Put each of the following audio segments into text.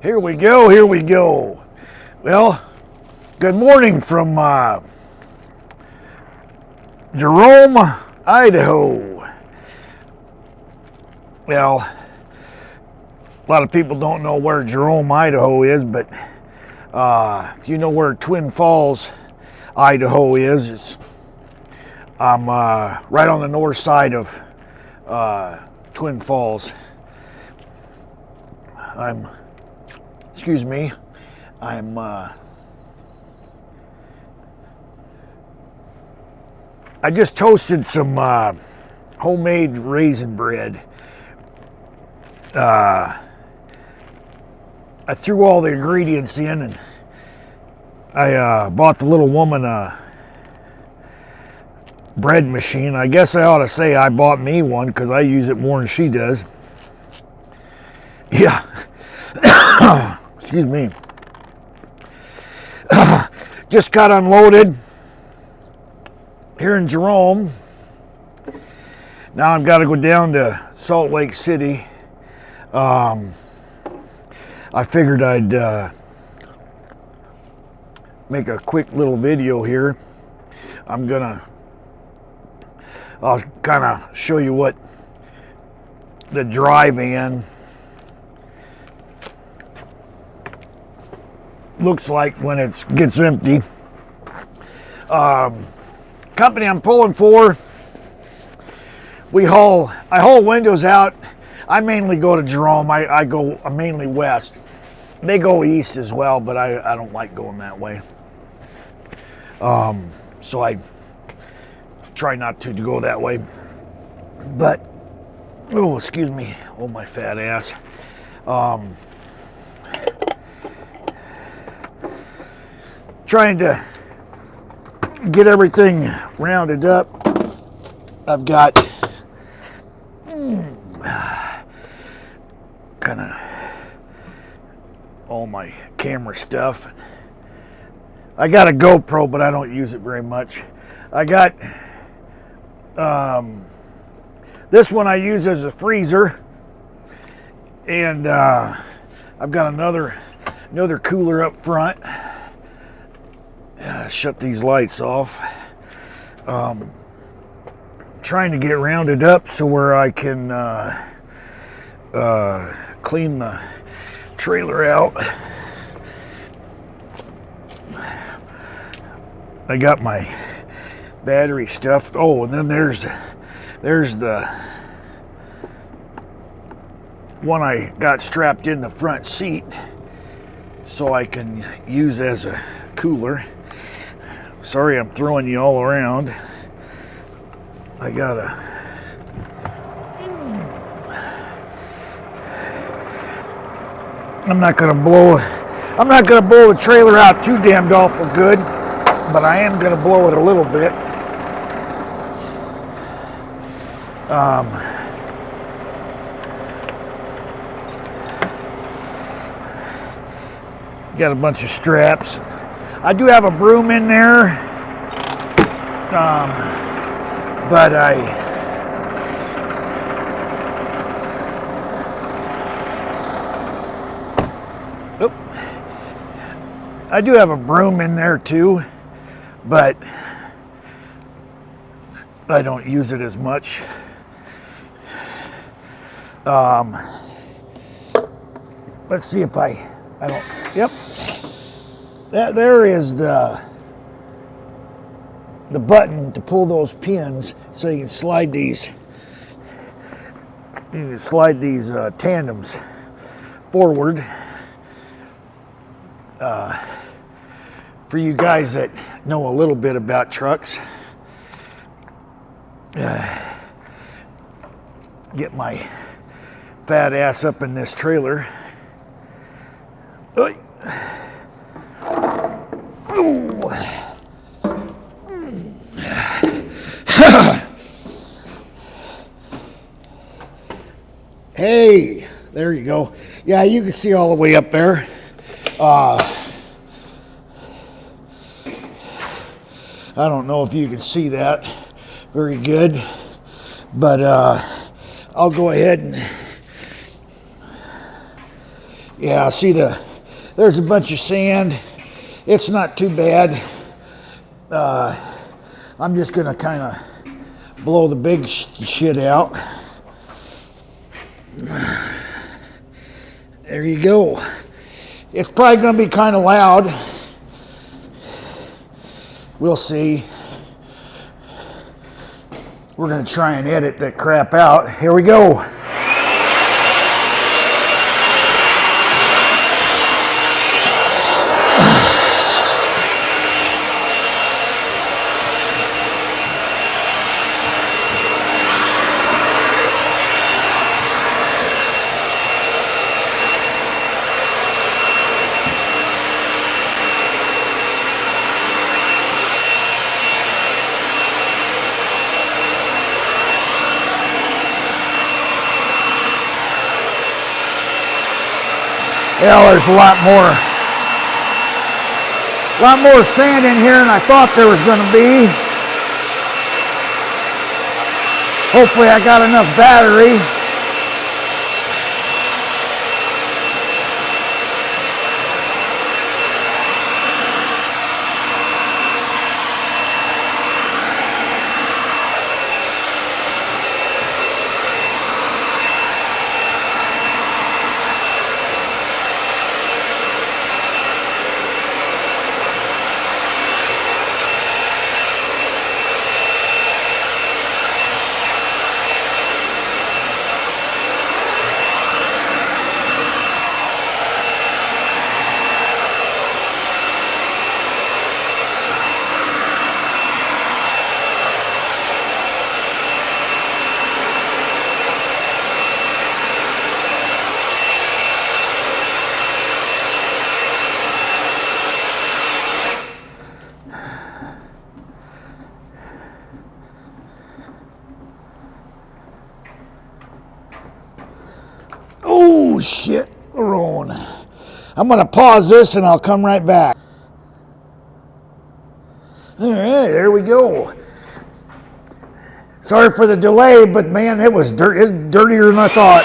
Here we go, here we go. Well, good morning from Jerome, Idaho. Well, a lot of people don't know where Jerome, Idaho is, but if you know where Twin Falls, Idaho is, I'm right on the north side of Twin Falls. Excuse me, I just toasted some homemade raisin bread. I threw all the ingredients in, and I bought the little woman a bread machine. I guess I ought to say I bought me one because I use it more than she does. Yeah. Excuse me. Just got unloaded here in Jerome. Now I've got to go down to Salt Lake City. I figured I'd make a quick little video here. I'll kind of show you what the dry van looks like when it gets empty. Company I'm pulling for, I haul windows out. I mainly go to Jerome. I'm mainly west. They go east as well, but I don't like going that way. So I try not to go that way. But, oh, excuse me. Oh, my fat ass. Trying to get everything rounded up. I've got kind of all my camera stuff. I got a GoPro, but I don't use it very much. I got this one I use as a freezer, and I've got another cooler up front. Shut these lights off. Trying to get rounded up so where I can clean the trailer out. I got my battery stuff. Oh, and then there's the one I got strapped in the front seat so I can use as a cooler. Sorry I'm throwing you all around. I'm not gonna blow the trailer out too damned awful good, but I am gonna blow it a little bit. Got a bunch of straps. I do have a broom in there, but I do have a broom in there too, but I don't use it as much. Let's see if I don't. Yep. There is the button to pull those pins, so you can slide these. You can slide these tandems forward. For you guys that know a little bit about trucks, get my fat ass up in this trailer. Hey, there you go. Yeah, you can see all the way up there. I don't know if you can see that very good, but I'll go ahead and Yeah, see there's a bunch of sand. It's not too bad. I'm just gonna kind of blow the big shit out. There you go. It's probably gonna be kind of loud. We'll see. We're gonna try and edit that crap out. Here we go. Yeah, there's a lot more sand in here than I thought there was going to be. Hopefully I got enough battery. Oh shit, we're on. I'm gonna pause this and I'll come right back. All right, there we go. Sorry for the delay, but man, it was dirtier than I thought.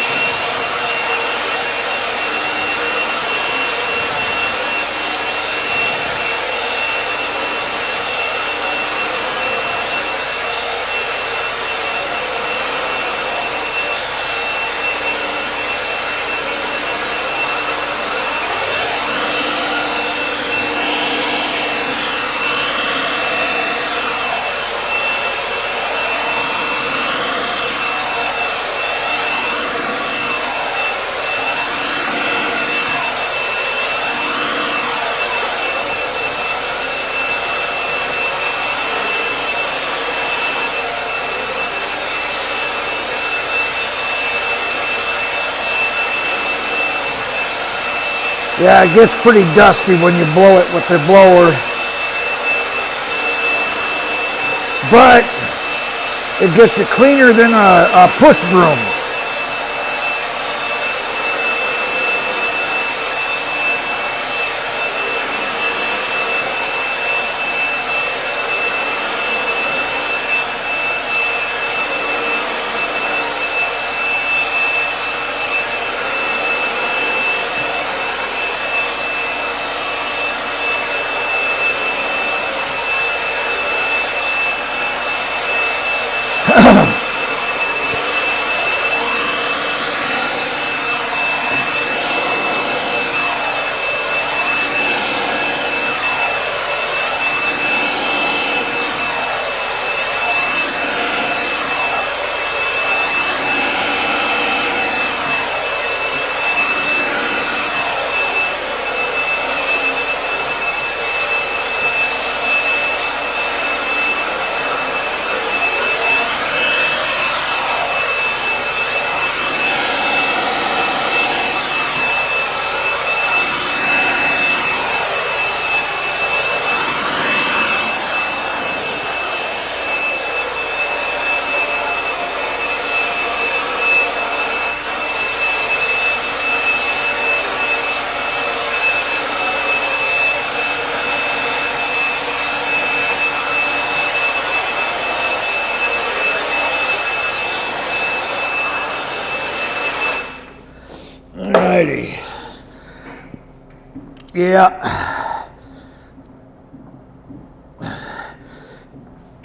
Yeah, it gets pretty dusty when you blow it with the blower. But it gets it cleaner than a push broom. Yeah.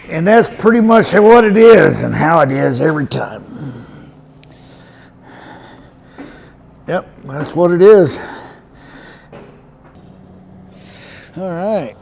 And that's pretty much what it is and how it is every time. Yep, that's what it is. All right.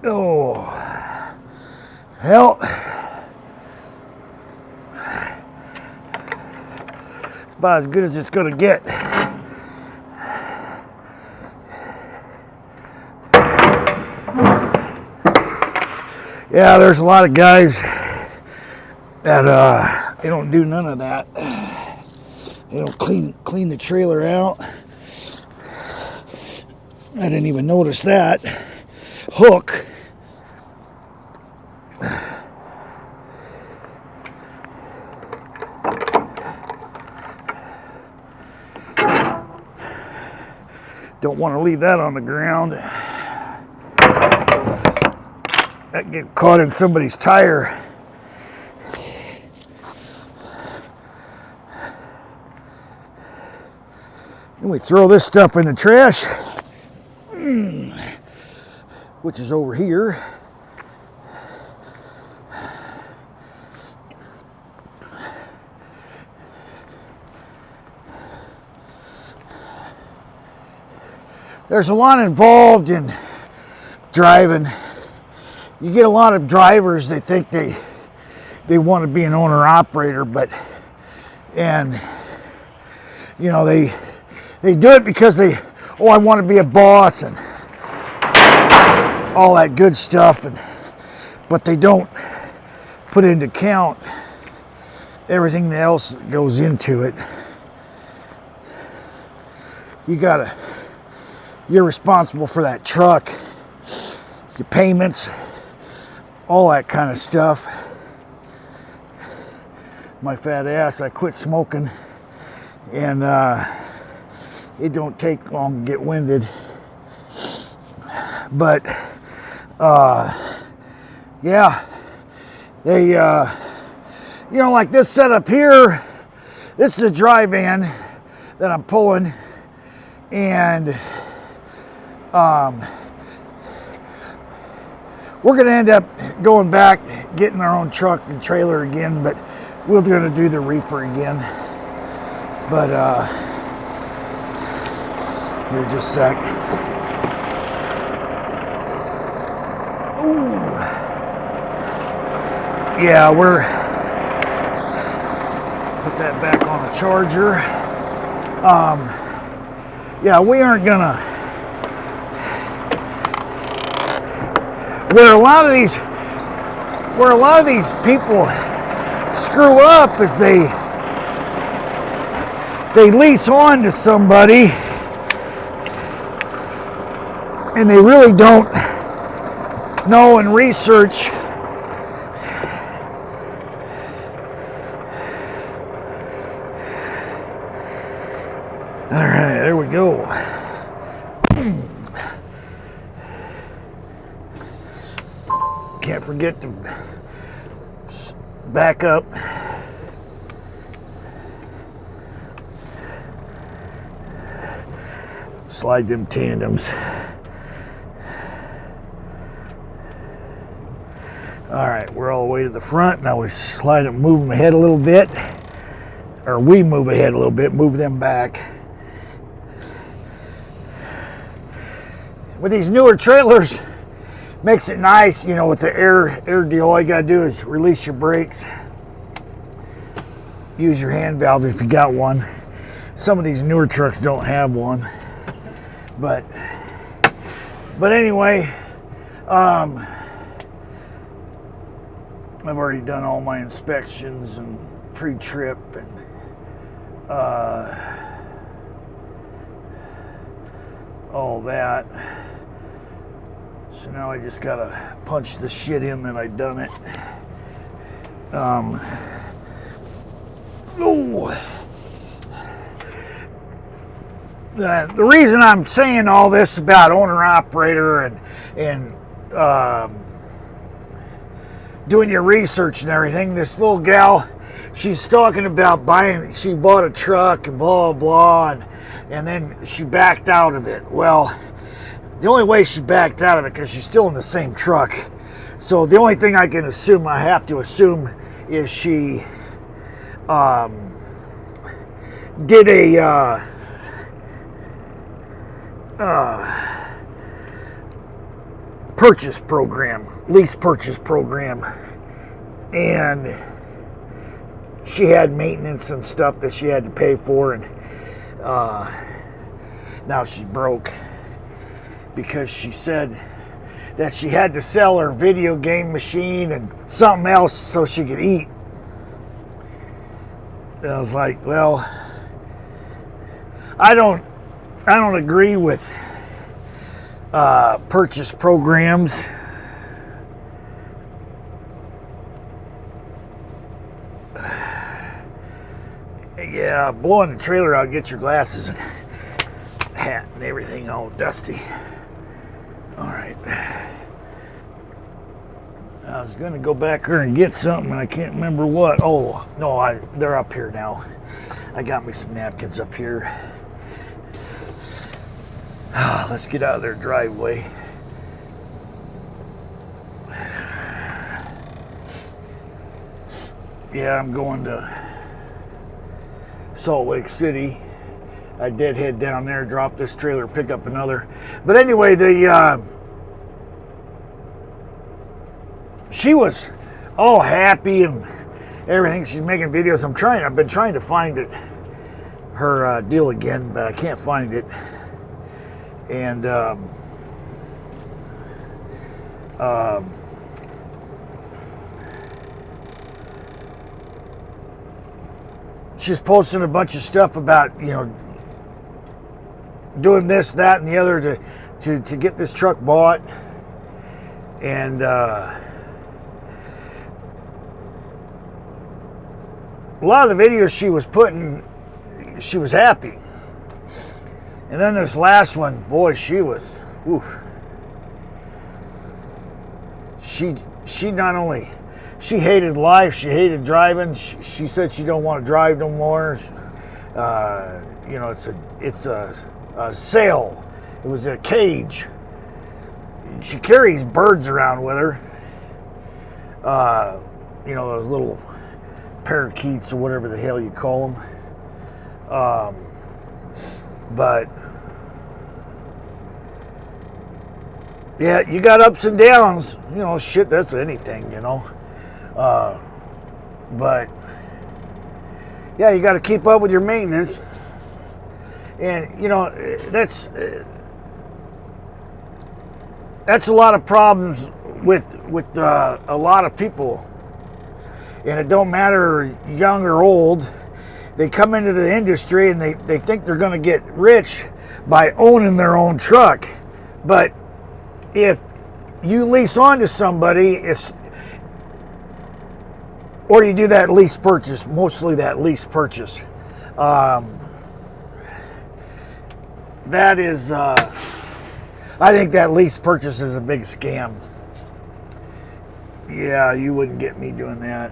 Oh, hell, it's about as good as it's gonna get. Yeah, there's a lot of guys that they don't do none of that. They don't clean the trailer out. I didn't even notice that hook. Don't want to leave that on the ground. That get caught in somebody's tire. Then we throw this stuff in the trash, which is over here. There's a lot involved in driving. You get a lot of drivers, they think they want to be an owner-operator, and you know, they do it because I want to be a boss and all that good stuff, but they don't put into account everything else that goes into it. You're responsible for that truck, your payments, all that kind of stuff. My fat ass, I quit smoking, and it don't take long to get winded. But yeah, they you know, like this setup here, this is a dry van that I'm pulling, and we're gonna end up going back, getting our own truck and trailer again, but we're gonna do the reefer again. But here, just a sec. Ooh. Yeah, we're put that back on the charger. Yeah, we aren't gonna. Where a lot of these people screw up is they lease on to somebody and they really don't know and research all right, there we go. Can't forget to back up. Slide them tandems. All right, we're all the way to the front. Now we slide them, move them ahead a little bit, or we move ahead a little bit, move them back. With these newer trailers, makes it nice, you know, with the air deal. All you gotta do is release your brakes. Use your hand valve if you got one. Some of these newer trucks don't have one. But anyway, I've already done all my inspections and pre-trip and all that. So now I just gotta punch the shit in that I done it. The reason I'm saying all this about owner-operator and doing your research and everything, this little gal, she's talking about she bought a truck and blah, blah, and then she backed out of it. Well, the only way she backed out of it, because she's still in the same truck. So the only thing I have to assume, is she did a lease purchase program, and she had maintenance and stuff that she had to pay for, and now she's broke because she said that she had to sell her video game machine and something else so she could eat. And I was like, well, I don't agree with purchase programs. Yeah, blowing the trailer out gets your glasses and hat and everything all dusty. All right. I was going to go back there and get something, and I can't remember what. Oh, no, they're up here now. I got me some napkins up here. Let's get out of their driveway. Yeah, I'm going to Salt Lake City. I did head down there, drop this trailer, pick up another. But anyway, she was all happy and everything. She's making videos. I've been trying to find her deal again, but I can't find it. And she's posting a bunch of stuff about, doing this, that, and the other to get this truck bought. And a lot of the videos she was putting, she was happy. And then this last one, boy, she was, oof. She not only, she hated life, she hated driving. She said she don't want to drive no more. It's a sail. It was a cage. She carries birds around with her. Those little parakeets or whatever the hell you call them. But yeah, you got ups and downs. Shit, that's anything, But yeah, you got to keep up with your maintenance. And that's a lot of problems with a lot of people. And it don't matter young or old. They come into the industry and they think they're going to get rich by owning their own truck. But if you lease on to somebody, or you do that lease purchase, mostly that lease purchase, that is, I think that lease purchase is a big scam. Yeah, you wouldn't get me doing that.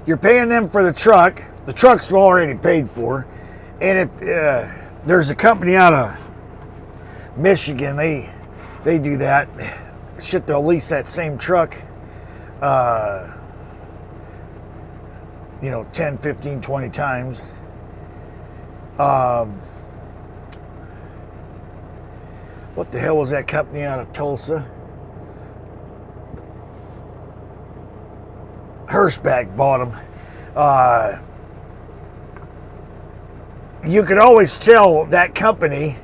You're paying them for the truck. The truck's already paid for. And if there's a company out of Michigan, they do that. Shit, they'll lease that same truck 10, 15, 20 times. What the hell was that company out of Tulsa? Hirschback bought them. You could always tell that company.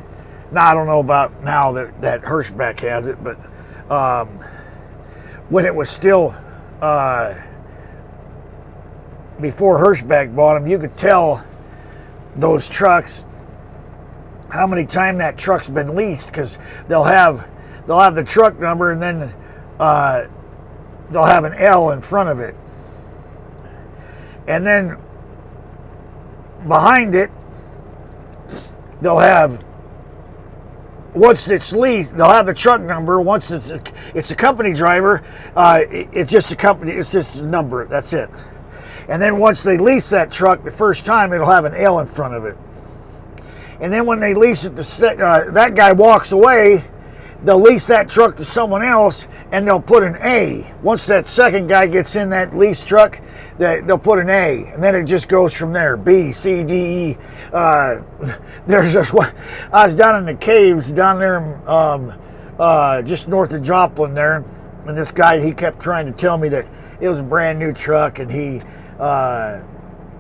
Now, I don't know about now that Hirschback has it, but when it was still before Hirschback bought them, you could tell those trucks how many times that truck's been leased, because they'll have the truck number, and then they'll have an L in front of it, and then behind it they'll have, once it's leased, they'll have the truck number. Once it's a company driver, it's just a company, it's just a number, that's it. And then once they lease that truck the first time, it'll have an L in front of it. And then when they lease it, that guy walks away, they'll lease that truck to someone else, and they'll put an A. Once that second guy gets in that lease truck, they'll put an A, and then it just goes from there. B, C, D, E. There's just one. I was down in the caves down there, just north of Joplin there, and this guy, he kept trying to tell me that it was a brand new truck, and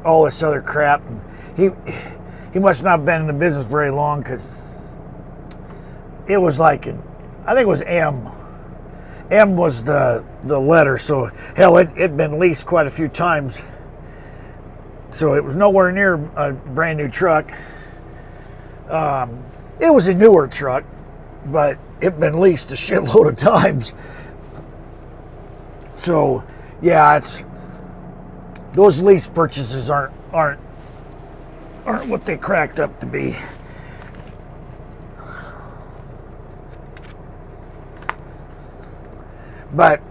all this other crap. And he must not have been in the business very long, because it was like, I think it was M. M was the letter, so hell, it'd been leased quite a few times. So it was nowhere near a brand new truck. It was a newer truck, but it'd been leased a shitload of times. So yeah, those lease purchases aren't what they cracked up to be. But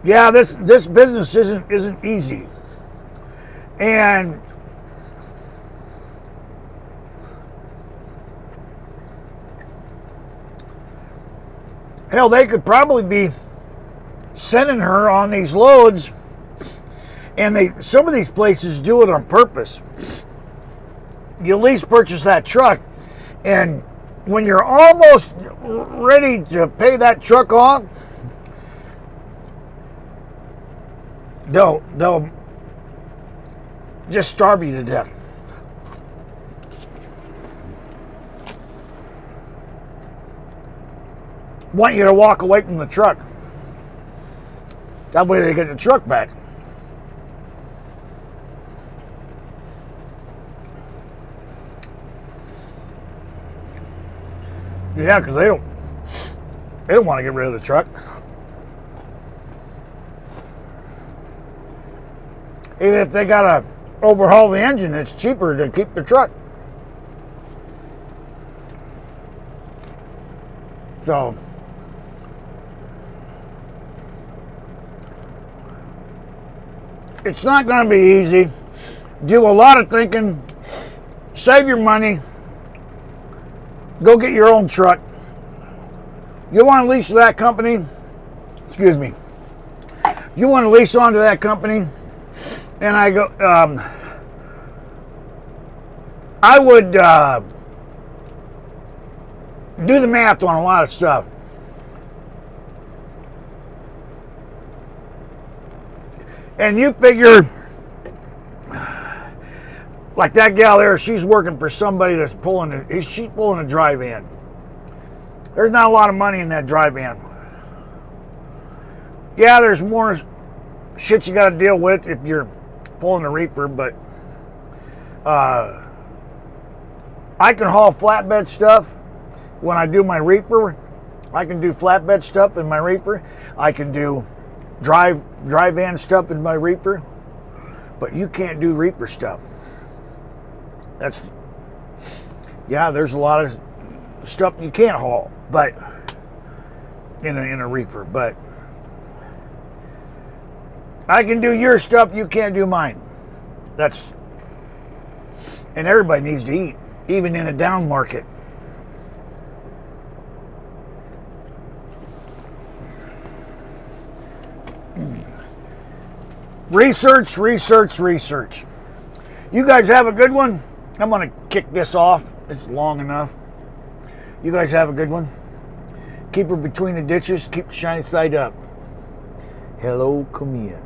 yeah, this business isn't easy, and hell, they could probably be sending her on these loads, and some of these places do it on purpose. You lease purchase that truck, and when you're almost ready to pay that truck off, they'll just starve you to death. Want you to walk away from the truck. That way they get the truck back. Yeah, because they don't want to get rid of the truck. Even if they gotta overhaul the engine, it's cheaper to keep the truck. So it's not going to be easy. Do a lot of thinking. Save your money. Go get your own truck. You want to lease to that company? Excuse me. You want to lease onto that company? And I go, I would do the math on a lot of stuff. And you figure, like that gal there, she's working for somebody that's she's pulling a dry van. There's not a lot of money in that dry van. Yeah, there's more shit you got to deal with if you're pulling a reefer, but I can haul flatbed stuff when I do my reefer. I can do flatbed stuff in my reefer. I can do dry van stuff in my reefer, but you can't do reefer stuff. There's a lot of stuff you can't haul, but in a reefer, but I can do your stuff, you can't do mine. And everybody needs to eat, even in a down market. Research. You guys have a good one. I'm going to kick this off. It's long enough. You guys have a good one. Keep her between the ditches. Keep the shiny side up. Hello, come here.